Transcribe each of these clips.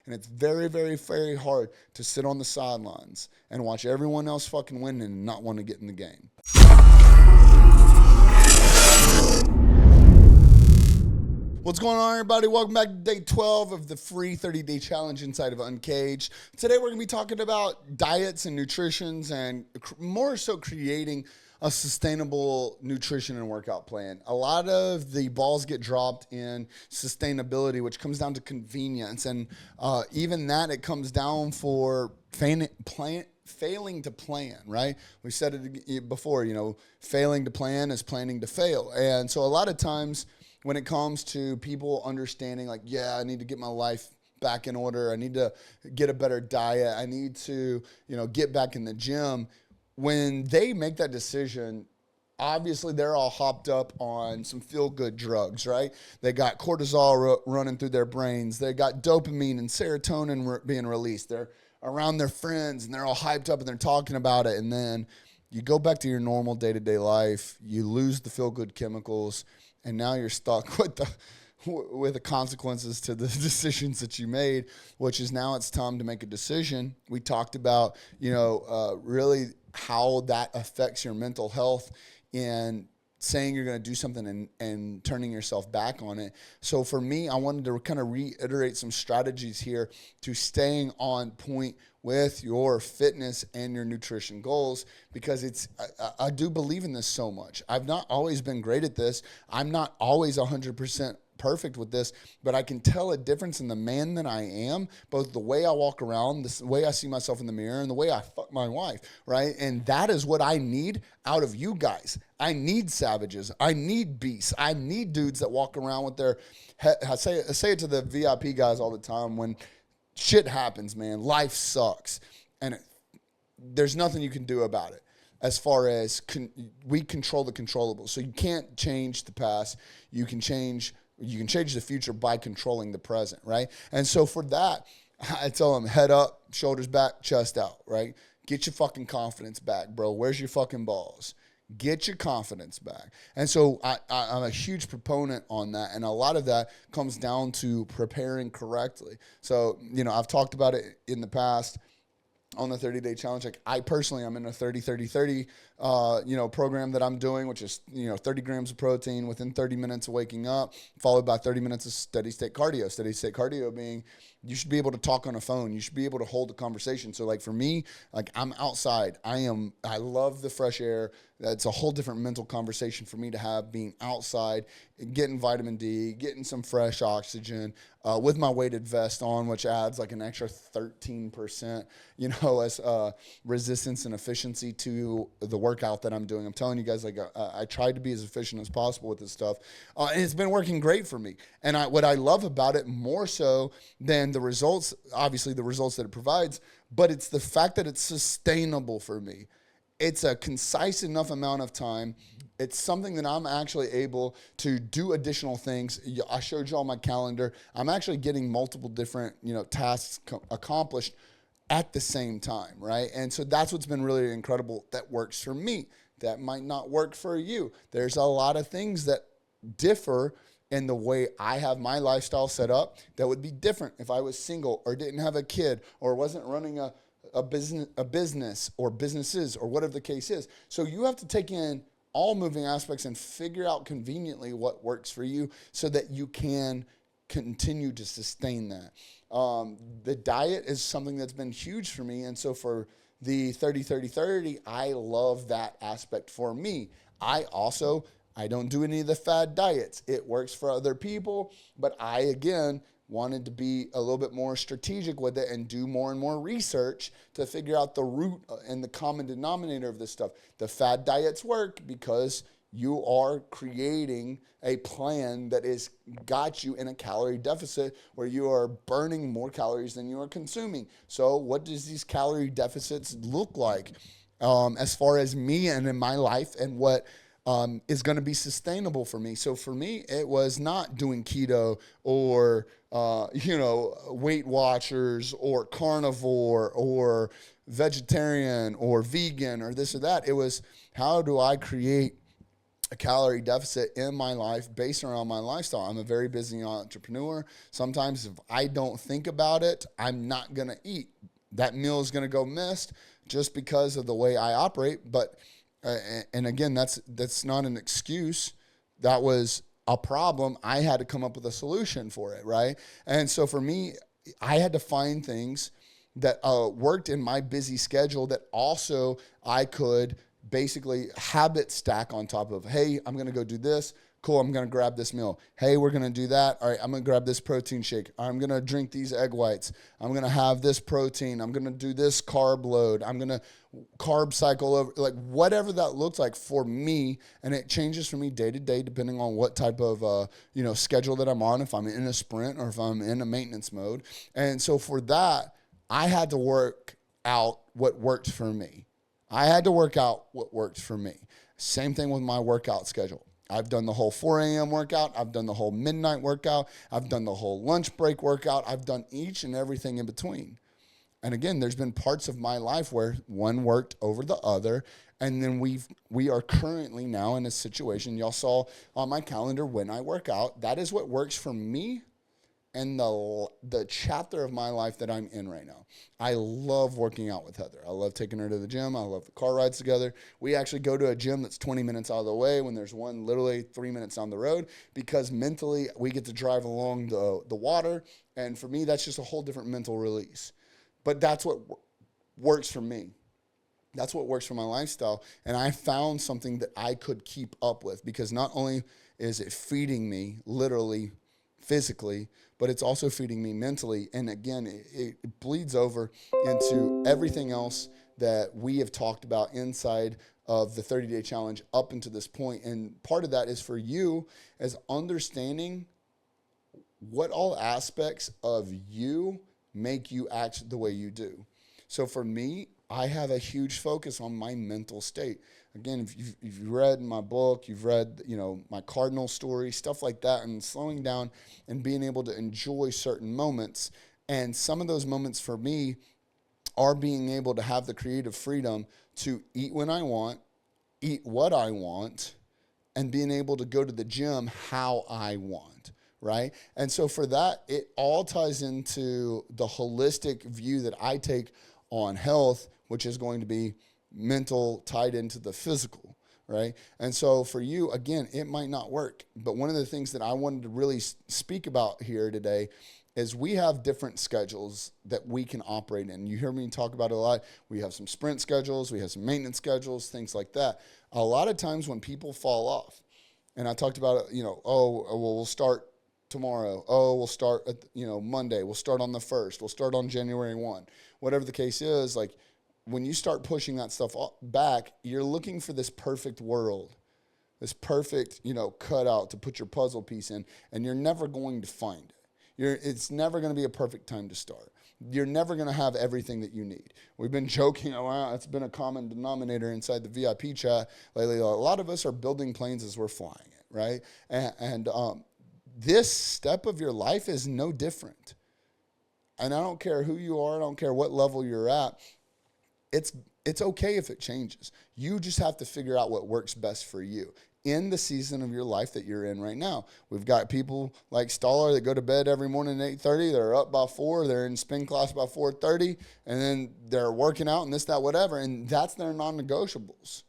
And it's very, very, very hard to sit on the sidelines and watch everyone else fucking win and not want to get in the game. What's going on, everybody? Welcome back to day 12 of the free 30-day challenge inside of Uncaged. Today, we're going to be talking about diets and nutritions and more so creating a sustainable nutrition and workout plan. A lot of the balls get dropped in sustainability, which comes down to convenience. And even that, it comes down for failing to plan, right? We said it before, failing to plan is planning to fail. And so a lot of times, when it comes to people understanding like, yeah, I need to get my life back in order. I need to get a better diet. I need to, get back in the gym. When they make that decision, obviously they're all hopped up on some feel-good drugs, right? They got cortisol running through their brains. They got dopamine and serotonin being released. They're around their friends and they're all hyped up and they're talking about it. And then you go back to your normal day-to-day life. You lose the feel-good chemicals. And now you're stuck with the consequences to the decisions that you made, which is now it's time to make a decision. We talked about, really how that affects your mental health and saying you're going to do something and turning yourself back on it. So for me, I wanted to kind of reiterate some strategies here to staying on point with your fitness and your nutrition goals, because I do believe in this so much. I've not always been great at this. I'm not always 100% perfect with this, but I can tell a difference in the man that I am, both the way I walk around, the way I see myself in the mirror, and the way I fuck my wife, right? And that is what I need out of you guys. I need savages. I need beasts. I need dudes that walk around with their I say it to the VIP guys all the time when shit happens, man. Life sucks. And there's nothing you can do about it as far as we control the controllables. So you can't change the past. You can change the future by controlling the present, right? And so for that, I tell them head up, shoulders back, chest out, right? Get your fucking confidence back, bro. Where's your fucking balls? Get your confidence back. And so I'm a huge proponent on that. And a lot of that comes down to preparing correctly. So, I've talked about it in the past on the 30-day challenge. Like I'm in a 30-30-30, program that I'm doing, which is, 30 grams of protein within 30 minutes of waking up, followed by 30 minutes of steady state cardio. Steady state cardio being you should be able to talk on a phone. You should be able to hold a conversation. So like for me, like I'm outside. I love the fresh air. That's a whole different mental conversation for me to have, being outside, getting vitamin D, getting some fresh oxygen, with my weighted vest on, which adds like an extra 13%, as resistance and efficiency to the workout that I'm doing. I'm telling you guys, like I tried to be as efficient as possible with this stuff, and it's been working great for me. And what I love about it more so than the results, obviously the results that it provides, but it's the fact that it's sustainable for me. It's a concise enough amount of time. It's something that I'm actually able to do additional things. I showed you all my calendar. I'm actually getting multiple different, tasks accomplished at the same time, right? And so that's what's been really incredible that works for me. That might not work for you. There's a lot of things that differ in the way I have my lifestyle set up that would be different if I was single or didn't have a kid or wasn't running a business or businesses or whatever the case is. So you have to take in all moving aspects and figure out conveniently what works for you so that you can continue to sustain that. The diet is something that's been huge for me. And so for the 30-30-30, I love that aspect for me. I don't do any of the fad diets. It works for other people, but I, again, wanted to be a little bit more strategic with it and do more and more research to figure out the root and the common denominator of this stuff. The fad diets work because you are creating a plan that is got you in a calorie deficit where you are burning more calories than you are consuming. So what does these calorie deficits look like as far as me and in my life, and what is going to be sustainable for me? So for me, it was not doing keto or, Weight Watchers or carnivore or vegetarian or vegan or this or that. It was, how do I create a calorie deficit in my life based around my lifestyle. I'm a very busy entrepreneur. Sometimes if I don't think about it, I'm not going to eat. That meal is going to go missed just because of the way I operate. But, and again, that's not an excuse. That was a problem. I had to come up with a solution for it, right? And so for me, I had to find things that worked in my busy schedule that also I could basically habit stack on top of. Hey, I'm going to go do this. Cool, I'm going to grab this meal. Hey, we're going to do that. All right, I'm going to grab this protein shake. I'm going to drink these egg whites. I'm going to have this protein. I'm going to do this carb load. I'm going to carb cycle over, like whatever that looks like for me. And it changes for me day to day depending on what type of schedule that I'm on, if I'm in a sprint or if I'm in a maintenance mode. And so for that, I had to work out what worked for me. I had to work out what worked for me. Same thing with my workout schedule. I've done the whole 4 a.m. workout. I've done the whole midnight workout. I've done the whole lunch break workout. I've done each and everything in between. And again, there's been parts of my life where one worked over the other. And then we are currently now in a situation, y'all saw on my calendar when I work out, that is what works for me and the chapter of my life that I'm in right now. I love working out with Heather. I love taking her to the gym. I love the car rides together. We actually go to a gym that's 20 minutes out of the way when there's one literally 3 minutes down the road, because mentally we get to drive along the water. And for me, that's just a whole different mental release. But that's what works for me. That's what works for my lifestyle. And I found something that I could keep up with, because not only is it feeding me literally, physically, but it's also feeding me mentally. And again, it bleeds over into everything else that we have talked about inside of the 30-day challenge up until this point. And part of that is for you as understanding what all aspects of you make you act the way you do. So for me, I have a huge focus on my mental state. Again, if you've read my book, you've read, my cardinal story, stuff like that, and slowing down and being able to enjoy certain moments. And some of those moments for me are being able to have the creative freedom to eat when I want, eat what I want, and being able to go to the gym how I want, right? And so for that, it all ties into the holistic view that I take on health, which is going to be mental tied into the physical, right? And so for you, again, it might not work. But one of the things that I wanted to really speak about here today is we have different schedules that we can operate in. You hear me talk about it a lot. We have some sprint schedules, we have some maintenance schedules, things like that. A lot of times when people fall off, and I talked about it, we'll start tomorrow. We'll start at, Monday. We'll start on the 1st. We'll start on January 1. Whatever the case is, like, when you start pushing that stuff back, you're looking for this perfect world, this perfect, cutout to put your puzzle piece in, and you're never going to find it. It's never going to be a perfect time to start. You're never going to have everything that you need. We've been joking around. It's been a common denominator inside the VIP chat lately. A lot of us are building planes as we're flying it, right? And this step of your life is no different. And I don't care who you are. I don't care what level you're at. It's okay if it changes. You just have to figure out what works best for you in the season of your life that you're in right now. We've got people like Staller that go to bed every morning at 8:30. They're up by 4. They're in spin class by 4:30. And then they're working out and this, that, whatever. And that's their non-negotiables,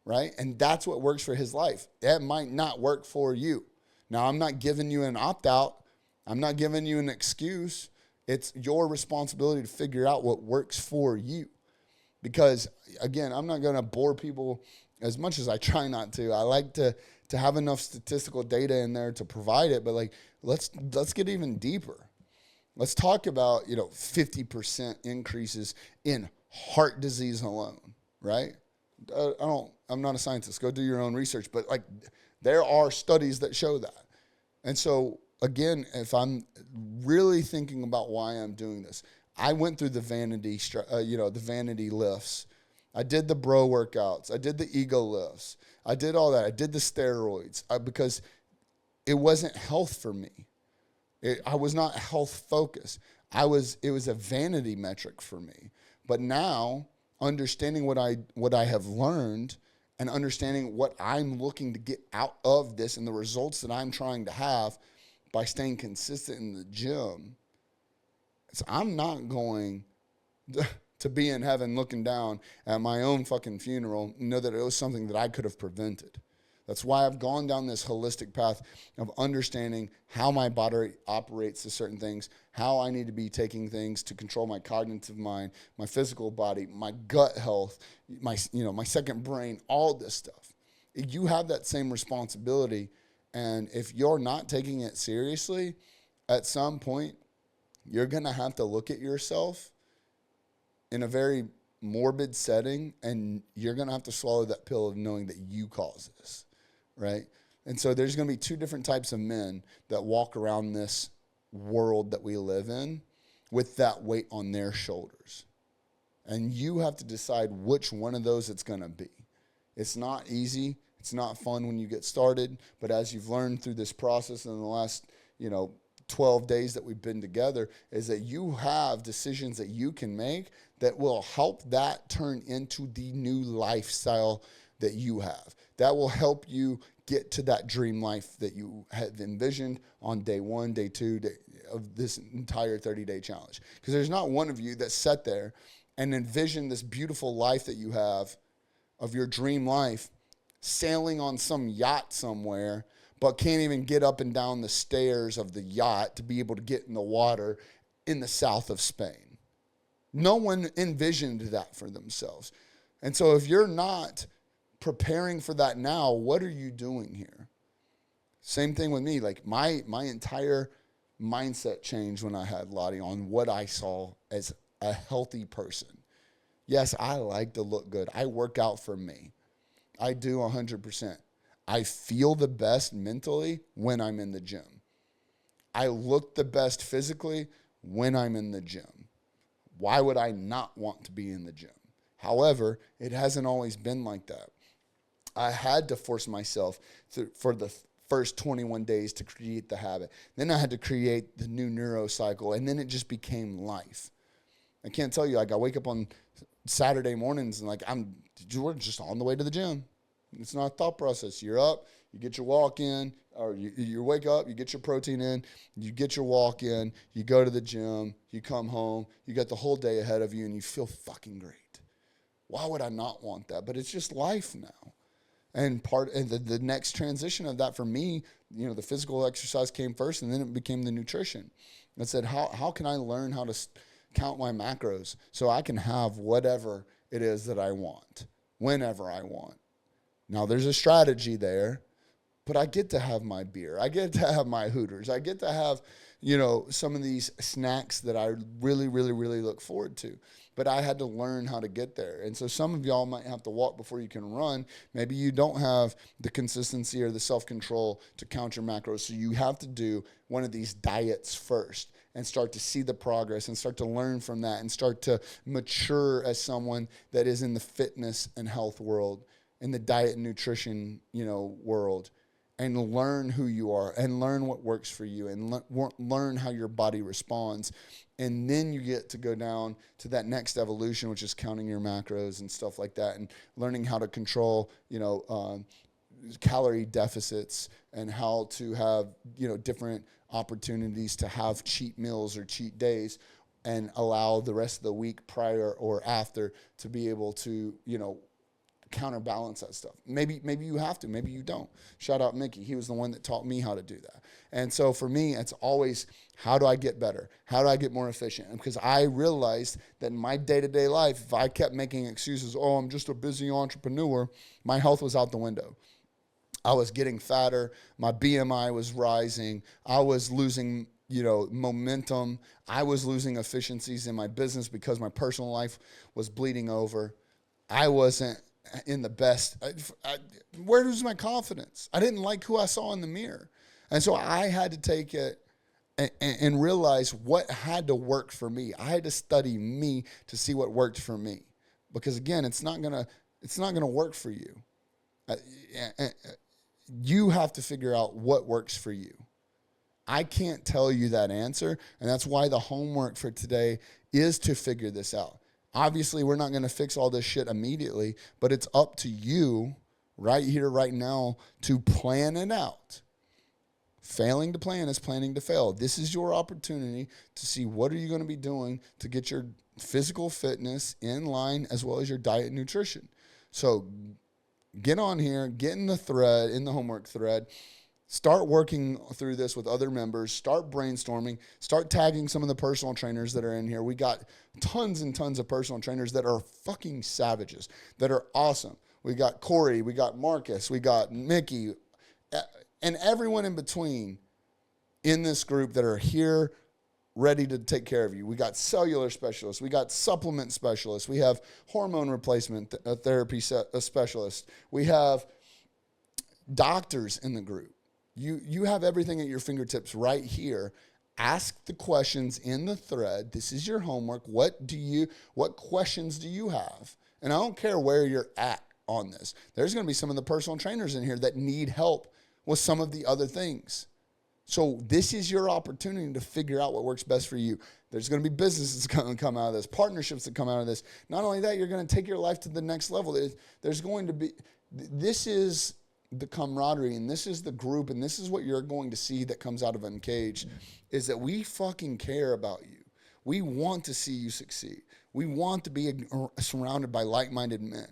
right? And that's what works for his life. That might not work for you. Now, I'm not giving you an opt-out. I'm not giving you an excuse. It's your responsibility to figure out what works for you. Because, again, I'm not going to bore people as much as I try not to. I like to have enough statistical data in there to provide it. But, let's get even deeper. Let's talk about, 50% increases in heart disease alone, right? I'm not a scientist. Go do your own research. But, there are studies that show that. And so, again, if I'm really thinking about why I'm doing this, I went through the vanity lifts. I did the bro workouts. I did the ego lifts. I did all that. I did the steroids because it wasn't health for me. I was not health focused. It was a vanity metric for me. But now, understanding what I have learned and understanding what I'm looking to get out of this and the results that I'm trying to have by staying consistent in the gym, so I'm not going to be in heaven looking down at my own fucking funeral and know that it was something that I could have prevented. That's why I've gone down this holistic path of understanding how my body operates to certain things, how I need to be taking things to control my cognitive mind, my physical body, my gut health, my second brain, all this stuff. You have that same responsibility, and if you're not taking it seriously, at some point, you're going to have to look at yourself in a very morbid setting, and you're going to have to swallow that pill of knowing that you caused this. Right? And so there's going to be two different types of men that walk around this world that we live in with that weight on their shoulders. And you have to decide which one of those it's going to be. It's not easy. It's not fun when you get started. But as you've learned through this process in the last, 12 days that we've been together, is that you have decisions that you can make that will help that turn into the new lifestyle that you have. That will help you get to that dream life that you had envisioned on day 1, day 2 of this entire 30-day challenge. Because there's not one of you that sat there and envisioned this beautiful life that you have of your dream life, sailing on some yacht somewhere, but can't even get up and down the stairs of the yacht to be able to get in the water in the south of Spain. No one envisioned that for themselves. And so if you're not preparing for that now, what are you doing here? Same thing with me. Like my entire mindset changed when I had Lottie on what I saw as a healthy person. Yes, I like to look good. I work out for me. I do 100%. I feel the best mentally when I'm in the gym. I look the best physically when I'm in the gym. Why would I not want to be in the gym? However, it hasn't always been like that. I had to force myself for the first 21 days to create the habit. Then I had to create the new neurocycle, and then it just became life. I can't tell you, I wake up on Saturday mornings and we're just on the way to the gym. It's not a thought process. You're up, you get your walk in, or you wake up, you get your protein in, you get your walk in, you go to the gym, you come home, you got the whole day ahead of you, and you feel fucking great. Why would I not want that? But it's just life now. And the next transition of that for me, the physical exercise came first, and then it became the nutrition. I said, how can I learn how to count my macros so I can have whatever it is that I want, whenever I want? Now, there's a strategy there, but I get to have my beer. I get to have my Hooters. I get to have, some of these snacks that I really, really, really look forward to. But I had to learn how to get there. And so some of y'all might have to walk before you can run. Maybe you don't have the consistency or the self-control to count your macros. So you have to do one of these diets first and start to see the progress and start to learn from that and start to mature as someone that is in the fitness and health world, in the diet and nutrition, world, and learn who you are and learn what works for you and learn how your body responds. And then you get to go down to that next evolution, which is counting your macros and stuff like that, and learning how to control, calorie deficits and how to have, different opportunities to have cheat meals or cheat days and allow the rest of the week prior or after to be able to, counterbalance that stuff. Maybe you have to, maybe you don't. Shout out Mickey. He was the one that taught me how to do that. And so for me, it's always, how do I get better? How do I get more efficient? Because I realized that in my day-to-day life, if I kept making excuses, I'm just a busy entrepreneur, my health was out the window. I was getting fatter. My BMI was rising. I was losing, momentum. I was losing efficiencies in my business because my personal life was bleeding over. I wasn't in the best. Where was my confidence? I didn't like who I saw in the mirror. And so I had to take it and realize what had to work for me. I had to study me to see what worked for me. Because again, it's not gonna work for you. You have to figure out what works for you. I can't tell you that answer, and that's why the homework for today is to figure this out. Obviously, we're not going to fix all this shit immediately, but it's up to you right here, right now, to plan it out. Failing to plan is planning to fail. This is your opportunity to see what are you going to be doing to get your physical fitness in line as well as your diet and nutrition. So get on here, get in the thread, in the homework thread, start working through this with other members, start brainstorming, start tagging some of the personal trainers that are in here. We got tons and tons of personal trainers that are fucking savages, that are awesome. We got Corey, we got Marcus, we got Mickey, and everyone in between in this group that are here ready to take care of you. We got cellular specialists. We got supplement specialists. We have hormone replacement therapy specialists. We have doctors in the group. You have everything at your fingertips right here. Ask the questions in the thread. This is your homework. What questions do you have? And I don't care where you're at on this. There's going to be some of the personal trainers in here that need help with some of the other things. So this is your opportunity to figure out what works best for you. There's going to be businesses going to come out of this, partnerships that come out of this. Not only that, you're going to take your life to the next level. There's going to be, this is the camaraderie, and this is the group, and this is what you're going to see that comes out of Uncaged, is that we fucking care about you. We want to see you succeed. We want to be surrounded by like-minded men.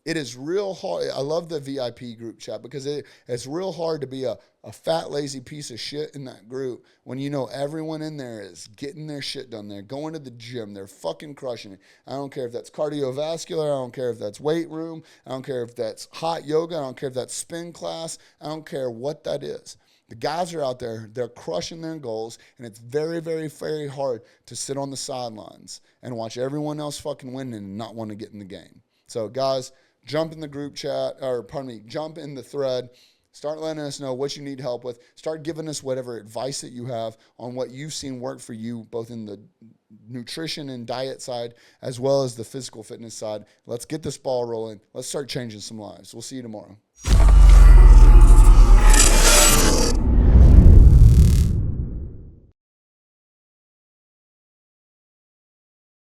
It is real hard. I love the VIP group chat because it's real hard to be a fat, lazy piece of shit in that group when you know everyone in there is getting their shit done. They're going to the gym. They're fucking crushing it. I don't care if that's cardiovascular. I don't care if that's weight room. I don't care if that's hot yoga. I don't care if that's spin class. I don't care what that is. The guys are out there. They're crushing their goals, and it's very, very, very hard to sit on the sidelines and watch everyone else fucking win and not want to get in the game. So, guys, jump in the group chat, jump in the thread. Start letting us know what you need help with. Start giving us whatever advice that you have on what you've seen work for you, both in the nutrition and diet side, as well as the physical fitness side. Let's get this ball rolling. Let's start changing some lives. We'll see you tomorrow.